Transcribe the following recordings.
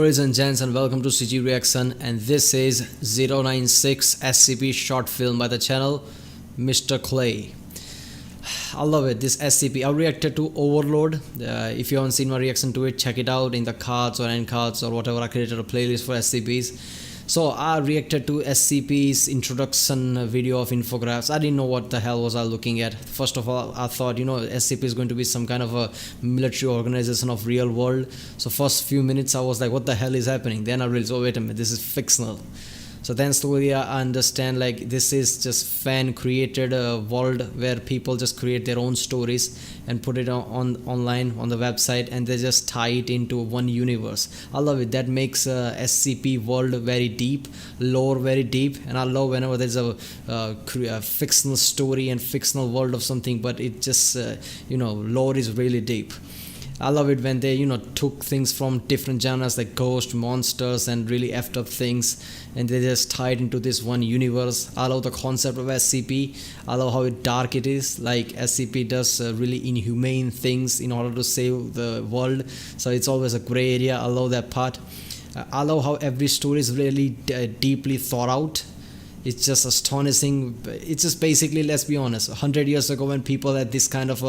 Ladies and gents, and welcome to CG Reaction, and this is 096 SCP Short Film by the channel Mr. Clay. I love it. This SCP, I reacted to Overload. If you haven't seen my reaction to it, check it out in the cards or end cards or whatever. I created a playlist for SCPs. So I reacted to SCP's introduction video of infographics. I didn't know what the hell was I looking at. First of all, I thought, SCP is going to be some kind of a military organization of real world. So first few minutes I was like, what the hell is happening? Then I realized, oh wait a minute, this is fictional. So then slowly I understand, like, this is just fan created world where people just create their own stories and put it online on the website, and they just tie it into one universe. I love it. That makes SCP world very deep, lore very deep, and I love whenever there's a fictional story and fictional world of something, but it just lore is really deep. I love it when they took things from different genres like ghost, monsters, and really effed up things, and they just tied into this one universe. I love the concept of SCP. I love how dark it is. Like, SCP does really inhumane things in order to save the world, so it's always a gray area. I love that part. I love how every story is really deeply thought out. It's just astonishing. It's just basically, let's be honest, 100 years ago when people had this kind of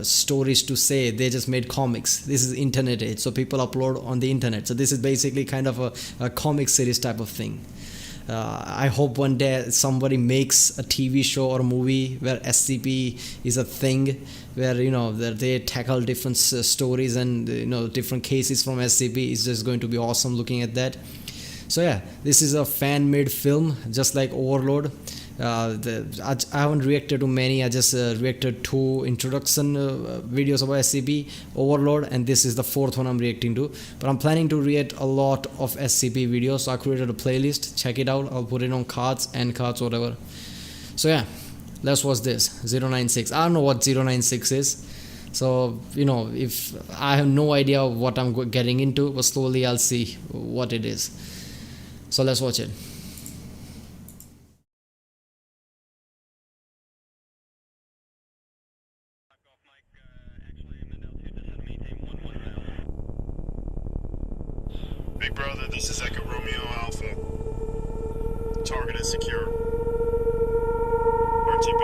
stories to say, they just made comics. This is internet age, so people upload on the internet. So this is basically kind of a comic series type of thing. I hope one day somebody makes a TV show or a movie where SCP is a thing, where they tackle different stories and different cases from SCP. It's just going to be awesome looking at that. So yeah, this is a fan-made film, just like Overload. I haven't reacted to many. I just reacted to introduction videos about SCP, Overload, and this is the fourth one I'm reacting to. But I'm planning to react a lot of SCP videos, so I created a playlist. Check it out. I'll put it on cards, end cards, whatever. So yeah, let's watch this. 096. I don't know what 096 is. So, if I have no idea what I'm getting into, but slowly I'll see what it is. So let's watch it. Big brother, this is Echo Romeo Alpha. Target is secure. RTB.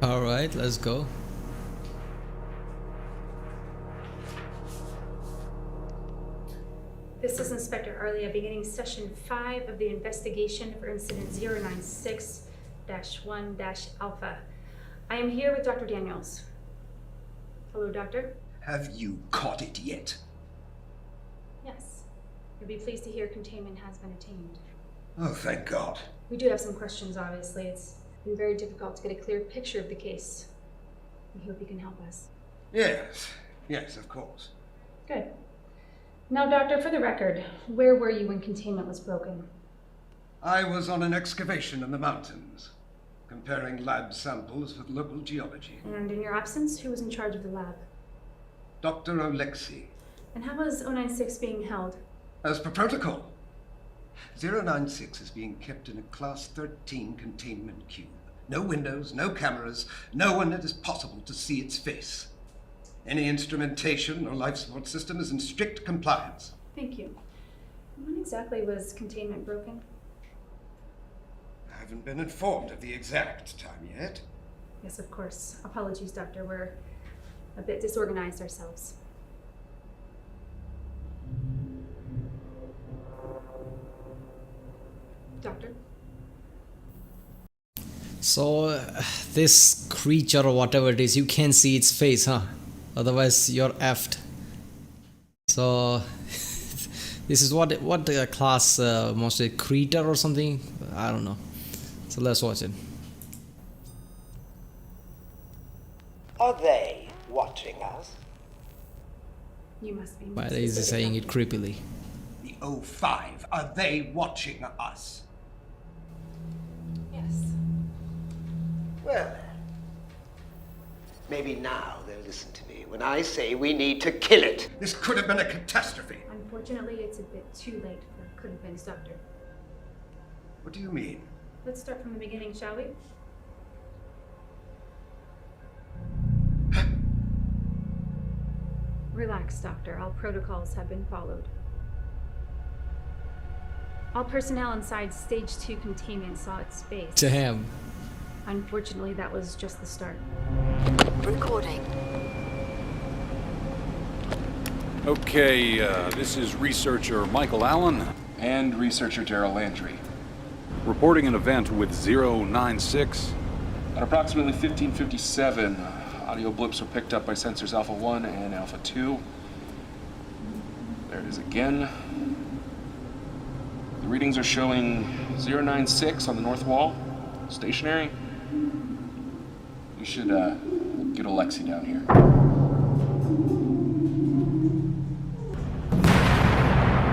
Alright, let's go. This is Inspector Arlia beginning session 5 of the investigation for incident 096-1-Alpha. I am here with Dr. Daniels. Hello, Doctor. Have you caught it yet? Yes. You'll be pleased to hear containment has been attained. Oh, thank God. We do have some questions, obviously. It's been very difficult to get a clear picture of the case. We hope you can help us. Yes, of course. Good. Now, Doctor, for the record, where were you when containment was broken? I was on an excavation in the mountains, comparing lab samples with local geology. And in your absence, who was in charge of the lab? Dr. Alexei. And how was 096 being held? As per protocol, 096 is being kept in a Class 13 containment cube. No windows, no cameras, no one it is possible to see its face. Any instrumentation or life support system is in strict compliance. Thank you. When exactly was containment broken? I haven't been informed of the exact time yet. Yes, of course. Apologies, Doctor. We're a bit disorganized ourselves. Doctor? So, this creature or whatever it is, you can't see its face, huh? Otherwise, you're effed. So, this is what the class mostly creature or something. I don't know. So let's watch it. Are they watching us? You must be. Why is he saying it creepily? The O5, are they watching us? Yes. Well, maybe now they'll listen to me when I say we need to kill it. This could have been a catastrophe. Unfortunately, it's a bit too late for could have been, Doctor. What do you mean? Let's start from the beginning, shall we? Relax, Doctor. All protocols have been followed. All personnel inside Stage 2 containment saw its face. Damn. Unfortunately, that was just the start. Recording. Okay, this is researcher Michael Allen, And researcher Daryl Landry. reporting an event with 096. At approximately 1557, audio blips were picked up by sensors Alpha 1 and Alpha 2. There it is again. The readings are showing 096 on the north wall, stationary. You should get Alexei down here.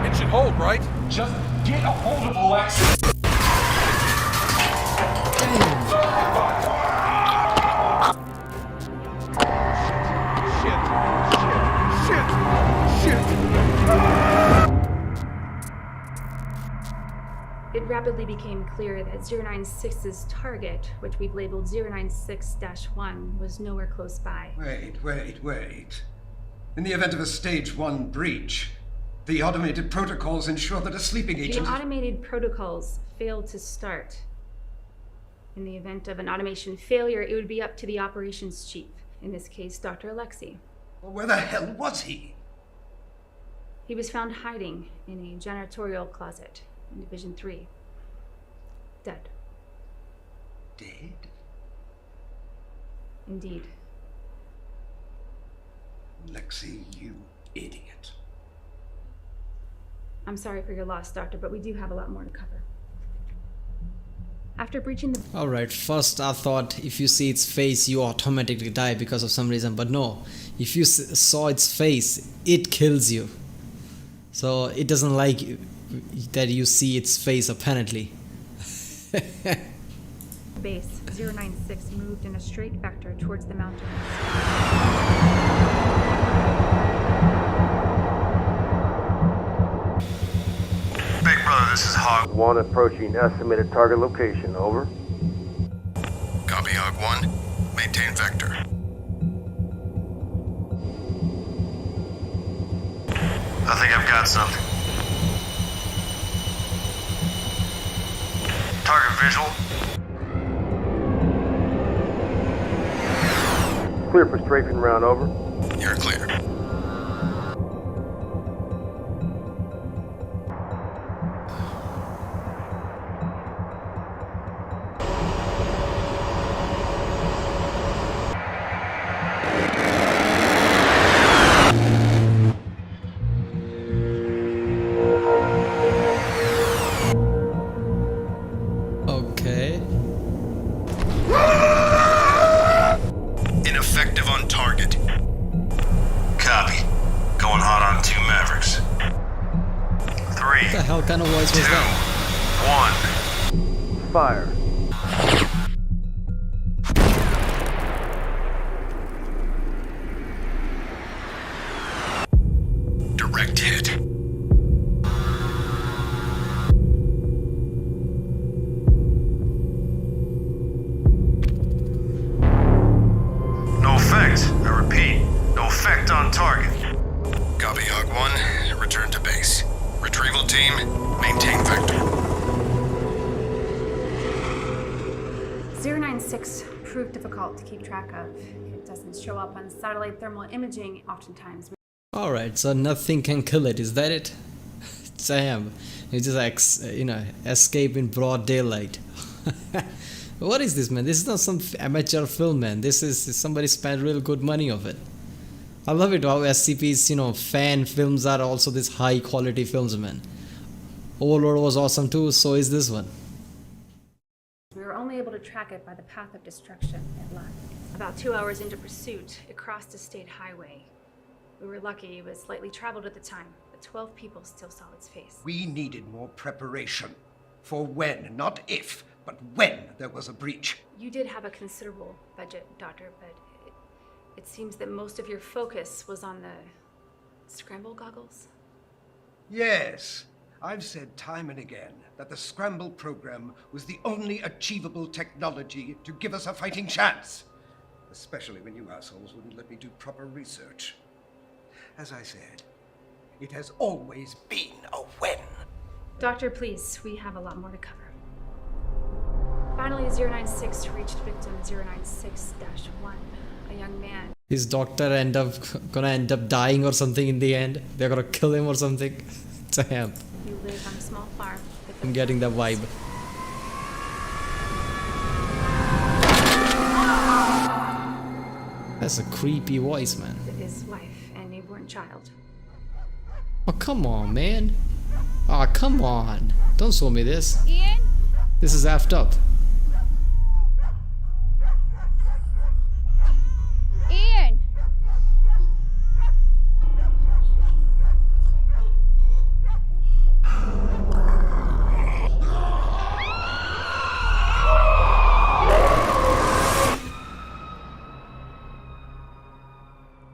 It should hold, right? Just get a hold of Alexei! It rapidly became clear that 096's target, which we've labeled 096-1, was nowhere close by. Wait. In the event of a Stage 1 breach, the automated protocols ensure that a sleeping The agent... automated protocols failed to start. In the event of an automation failure, it would be up to the operations chief, in this case, Dr. Alexei. Well, where the hell was he? He was found hiding in a janitorial closet in Division 3. Dead. Dead? Indeed. Lexi, you idiot. I'm sorry for your loss, Doctor, but we do have a lot more to cover. After breaching the... Alright, first I thought if you see its face, you automatically die because of some reason. But no, if you saw its face, it kills you. So it doesn't like that you see its face, apparently. base, 096 moved in a straight vector towards the mountains. Big Brother, this is Hog. 1 approaching estimated target location, over. Copy, Hog 1. Maintain vector. I think I've got something. Target visual. Clear for strafing round, over. You're clear. going hot on 2 Mavericks. 3, What the hell kind of voice was that? 1. Fire. Direct hit. No effect. I repeat, no effect on target. Copy, Hawk 1. Return to base. Retrieval team, maintain vector. 096 proved difficult to keep track of. It doesn't show up on satellite thermal imaging oftentimes. Alright, so nothing can kill it, is that it? Damn, you just escape in broad daylight. What is this, man? This is not some amateur film, man. This is somebody spent real good money of it. I love it how SCP's, fan films are also this high quality films, man. Overlord was awesome too, so is this one. We were only able to track it by the path of destruction it left. About 2 hours into pursuit, it crossed a state highway. We were lucky it was lightly traveled at the time, but 12 people still saw its face. We needed more preparation. For when, not if, but when there was a breach. You did have a considerable budget, Doctor, but it seems that most of your focus was on the scramble goggles. Yes, I've said time and again that the scramble program was the only achievable technology to give us a fighting chance. Especially when you assholes wouldn't let me do proper research. As I said, it has always been a when. Doctor, please, we have a lot more to cover. Finally, 096 reached victim 096-1, a young man. His doctor gonna end up dying or something in the end. They're gonna kill him or something. Damn. You live on a small farm. I'm getting the vibe. That's a creepy voice, man. His wife and newborn child. Oh, come on, man. Oh, come on. Don't show me this. Ian? This is effed up. Ian!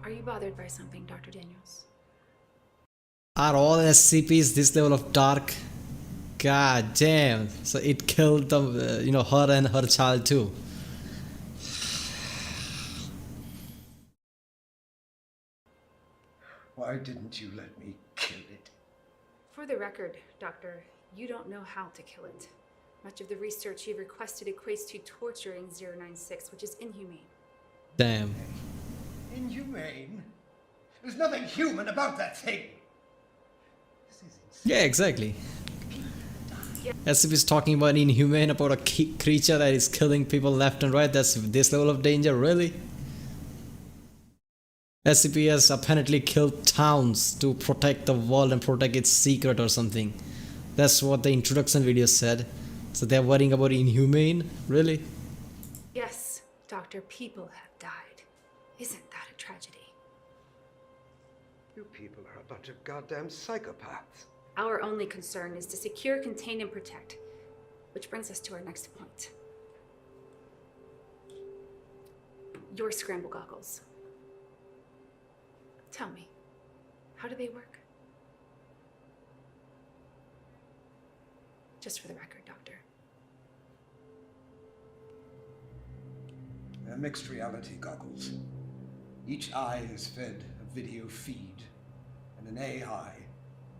Are you bothered by something, Dr. Daniels? Are all SCPs this level of dark? God damn. So it killed them, her and her child too. Why didn't you let me kill it? For the record, Doctor, you don't know how to kill it. Much of the research you've requested equates to torturing 096, which is inhumane. Damn. Inhumane? There's nothing human about that thing. This is insane. Yeah, exactly. SCP is talking about inhumane, about a creature that is killing people left and right. That's this level of danger, really? SCP has apparently killed towns to protect the world and protect its secret or something. That's what the introduction video said. So they're worrying about inhumane? Really? Yes, Doctor, people have died. Isn't that a tragedy? You people are a bunch of goddamn psychopaths. Our only concern is to secure, contain, and protect. Which brings us to our next point. Your scramble goggles. Tell me, how do they work? Just for the record, Doctor. They're mixed reality goggles. Each eye is fed a video feed, and an AI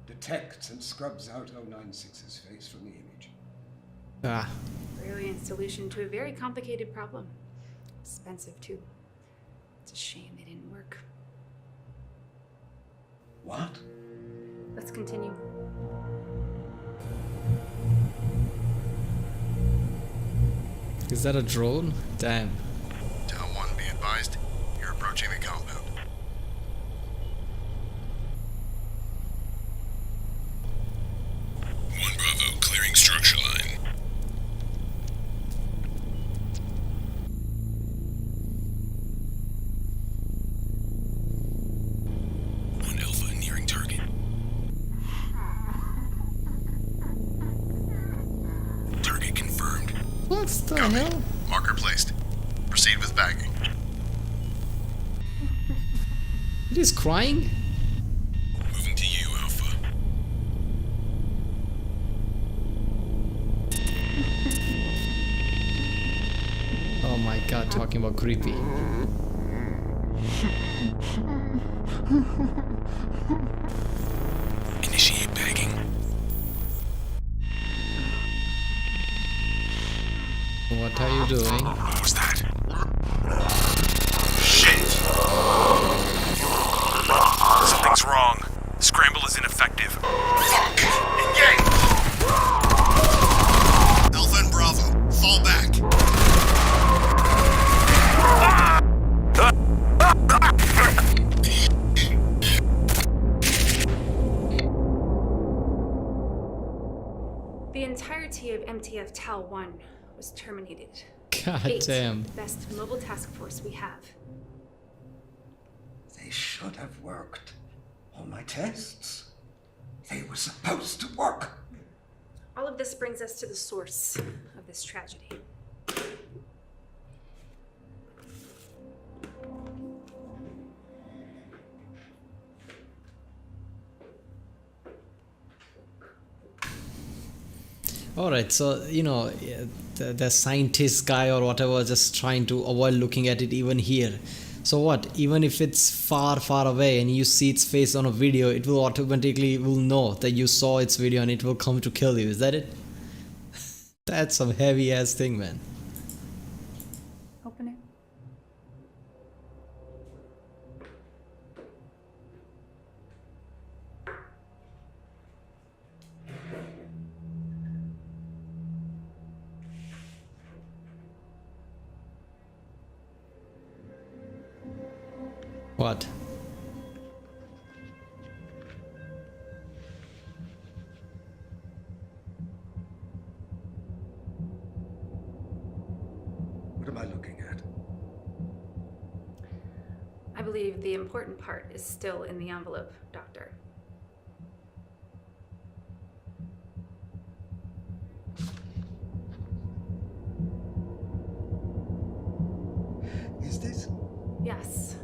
detects and scrubs out 096's face from the image. Ah. Brilliant solution to a very complicated problem. Expensive, too. It's a shame they didn't work. What? Let's continue. Is that a drone? Damn. Town 1, be advised. You're approaching the compound. One Bravo, clearing structure line. One Alpha, Copy. hell? Marker placed. Proceed with bagging. It is crying? Moving to you, Alpha. Oh my god, talking about creepy. Initiate bagging. What are you doing? What was that? Shit! Something's wrong. Scramble is ineffective. Fuck! Engage! Alpha and Bravo, fall back. The entirety of MTF Tal 1 was terminated. God 8, damn. best mobile task force we have. They should have worked. All my tests. They were supposed to work. All of this brings us to the source of this tragedy. Alright, so the scientist guy or whatever just trying to avoid looking at it even here. So what? Even if it's far away and you see its face on a video, it will automatically know that you saw its video and it will come to kill you. Is that it? That's some heavy ass thing, man. Open it. What? What am I looking at? I believe the important part is still in the envelope, Doctor. Is this? Yes.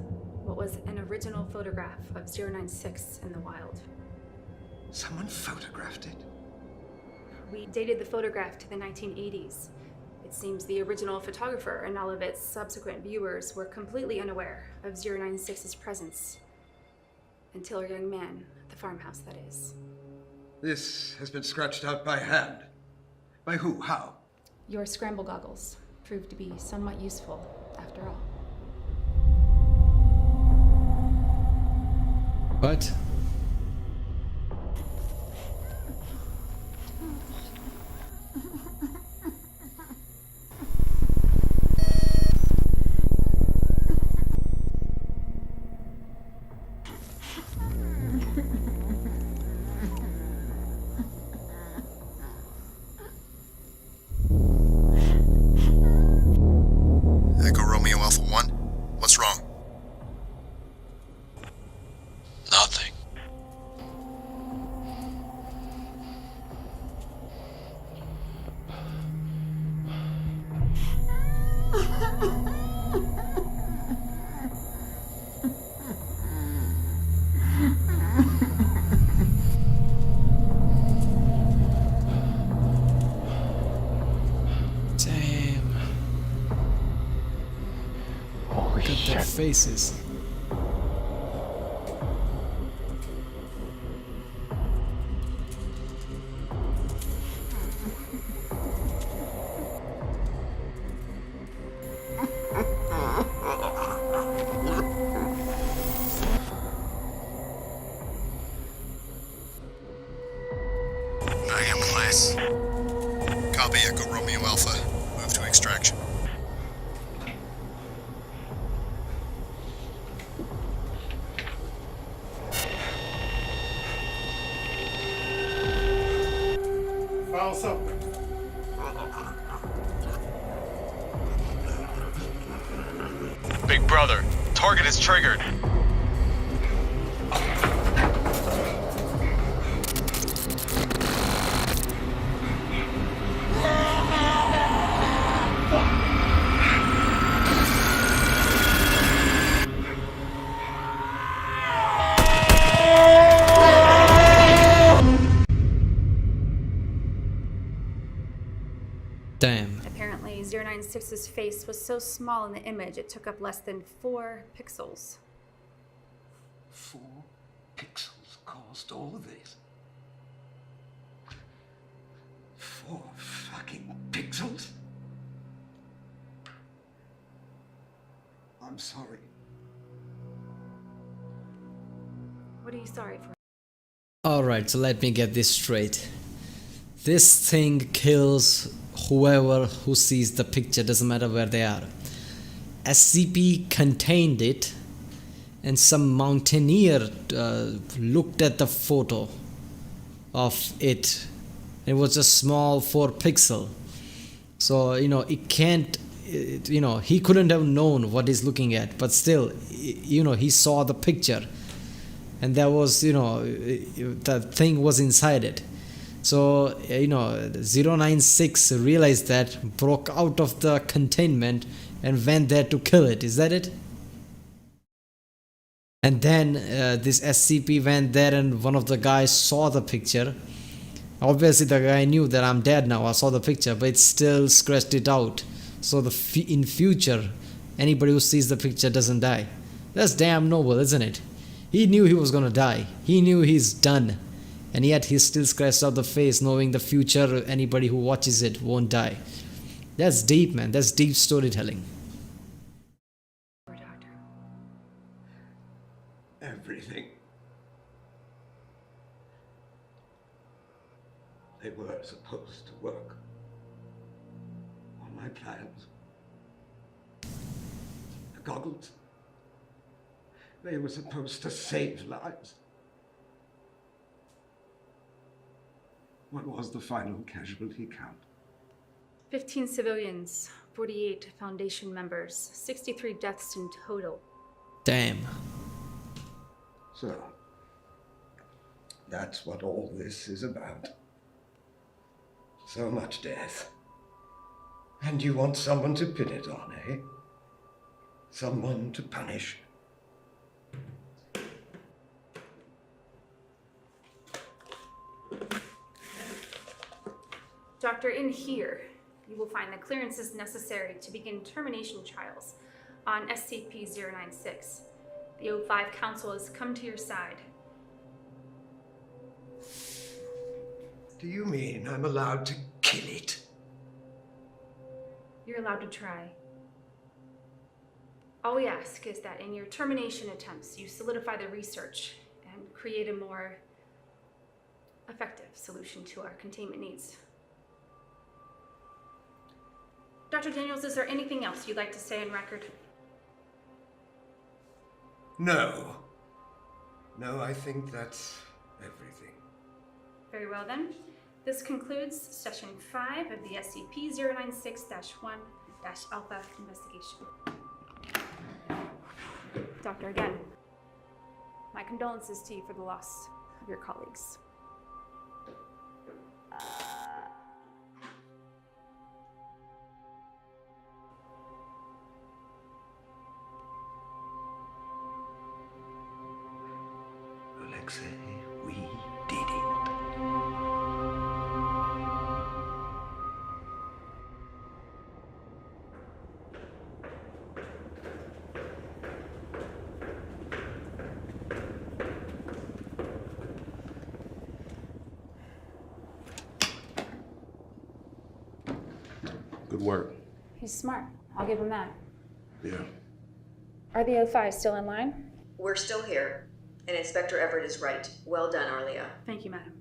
What was an original photograph of 096 in the wild. Someone photographed it? We dated the photograph to the 1980s. It seems the original photographer and all of its subsequent viewers were completely unaware of 096's presence. Until a young man at the farmhouse, that is. This has been scratched out by hand. By who? How? Your scramble goggles proved to be somewhat useful, after all. What? Echo Romeo Alpha 1. What's wrong? Nothing. Damn. Holy Look at their shit. faces. I am place. Copy Echo Romeo Alpha. Move to extraction. Files up. Big brother, target is triggered. 096's face was so small in the image it took up less than 4 pixels. 4 pixels caused all of this. 4 fucking pixels? I'm sorry. What are you sorry for? Alright, so let me get this straight. This thing kills whoever who sees the picture, doesn't matter where they are. SCP contained it, and some mountaineer looked at the photo of it. It was a small 4 pixel. So, it can't, he couldn't have known what he's looking at, but still, he saw the picture. And there was, the thing was inside it. So, 096 realized that, broke out of the containment, and went there to kill it. Is that it? And then this SCP went there, and one of the guys saw the picture. Obviously, the guy knew that I'm dead now. I saw the picture, but it still scratched it out. So in future, anybody who sees the picture doesn't die. That's damn noble, isn't it? He knew he was gonna die. He knew he's done. And yet he still scratched out the face, knowing the future, anybody who watches it won't die. That's deep, man. That's deep storytelling. Doctor. Everything. They were supposed to work on my plans. The goggles. They were supposed to save lives. What was the final casualty count? 15 civilians, 48 Foundation members, 63 deaths in total. Damn. So, that's what all this is about. So much death. And you want someone to pin it on, eh? Someone to punish. Doctor, in here, you will find the clearances necessary to begin termination trials on SCP-096. The O5 Council has come to your side. Do you mean I'm allowed to kill it? You're allowed to try. All we ask is that in your termination attempts, you solidify the research and create a more effective solution to our containment needs. Dr. Daniels, is there anything else you'd like to say on record? No. No, I think that's everything. Very well then. This concludes session 5 of the SCP-096-1-Alpha investigation. Doctor, again, my condolences to you for the loss of your colleagues. Alexei, we did it. Good work. He's smart. I'll give him that. Yeah. Are the O5 still in line? We're still here, and Inspector Everett is right. Well done, Arlia. Thank you, madam.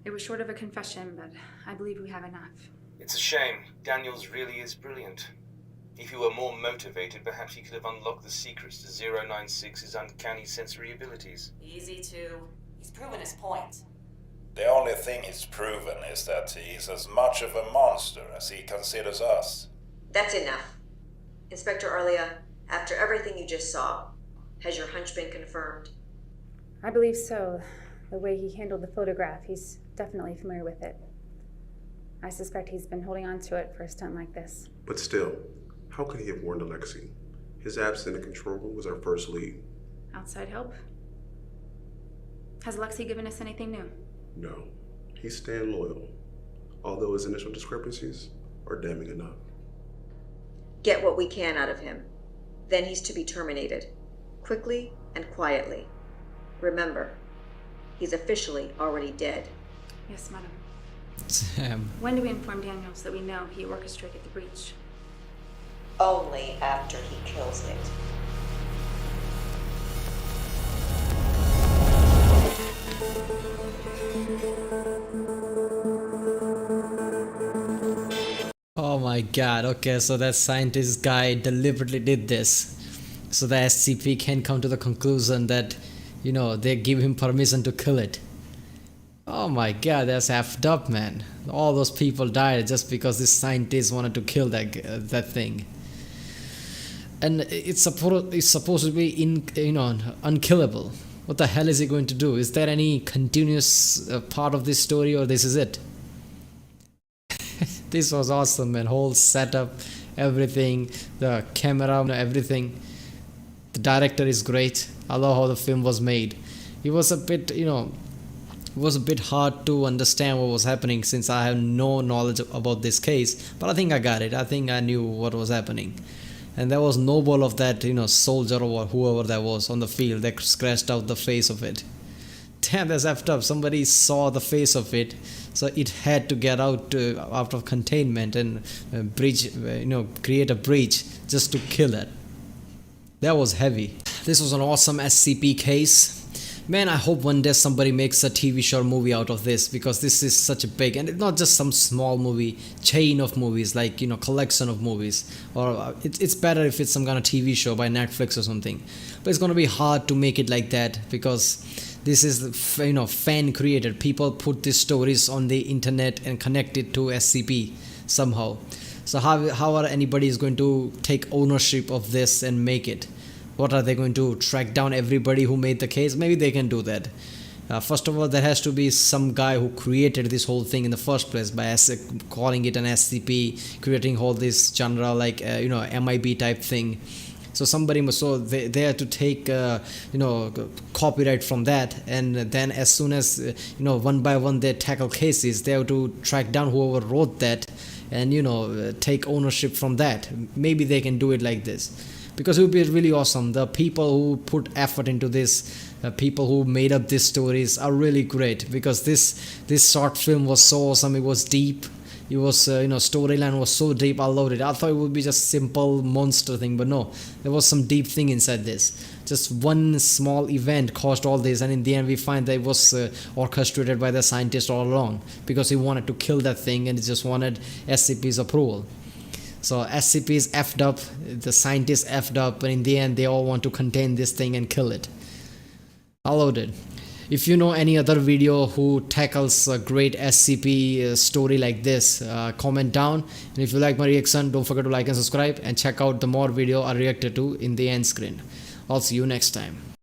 It was short of a confession, but I believe we have enough. It's a shame. Daniels really is brilliant. If he were more motivated, perhaps he could have unlocked the secrets to 096's uncanny sensory abilities. Easy to. He's proven his point. The only thing he's proven is that he's as much of a monster as he considers us. That's enough. Inspector Arlia, after everything you just saw, has your hunch been confirmed? I believe so. The way he handled the photograph, he's definitely familiar with it. I suspect he's been holding on to it for a stunt like this. But still, how could he have warned Alexei? His absence in the control room was our first lead. Outside help? Has Alexei given us anything new? No, he's staying loyal, although his initial discrepancies are damning enough. get what we can out of him. Then he's to be terminated. Quickly and quietly. Remember, he's officially already dead. Yes, madam. Damn. When do we inform Daniels that we know he orchestrated the breach? Only after he kills it. Oh my god, okay, so that scientist guy deliberately did this. So the SCP can come to the conclusion that, you know, they give him permission to kill it. Oh my god, that's effed up, man. All those people died just because this scientist wanted to kill that thing. And it's supposed to be unkillable. What the hell is he going to do? Is there any continuous part of this story, or this is it? This was awesome, man. Whole setup, everything, the camera, everything. The director is great. I love how the film was made. It was a bit, it was a bit hard to understand what was happening since I have no knowledge about this case, but I think I got it. I think I knew what was happening. And there was no ball of that, soldier or whoever that was on the field that scratched out the face of it. Damn, that's effed up. Somebody saw the face of it, so it had to get out of containment and create a breach just to kill it. That was heavy. This was an awesome SCP case. Man, I hope one day somebody makes a TV show or movie out of this, because this is such a big, and it's not just some small movie, chain of movies, like, collection of movies, or it's better if it's some kind of TV show by Netflix or something. But it's gonna be hard to make it like that, because this is, fan created. People put these stories on the internet and connect it to SCP somehow. So how are anybody is going to take ownership of this and make it? What are they going to track down everybody who made the case? Maybe they can do that. First of all, there has to be some guy who created this whole thing in the first place by calling it an SCP, creating all this genre like MIB type thing. So somebody must, so they have to take copyright from that, and then as soon as one by one they tackle cases, they have to track down whoever wrote that and take ownership from that. Maybe they can do it like this, because it would be really awesome. The people who put effort into this, people who made up these stories are really great, because this short film was so awesome. It was deep. It was storyline was so deep. I loved it. I thought it would be just simple monster thing, but no, there was some deep thing inside this. Just one small event caused all this, and in the end we find that it was orchestrated by the scientist all along, because he wanted to kill that thing and he just wanted SCP's approval. So SCP is effed up, the scientists effed up, but in the end they all want to contain this thing and kill it. I loved it. If you know any other video who tackles a great SCP story like this, comment down. And if you like my reaction, don't forget to like and subscribe, and check out the more video I reacted to in the end screen. I'll see you next time.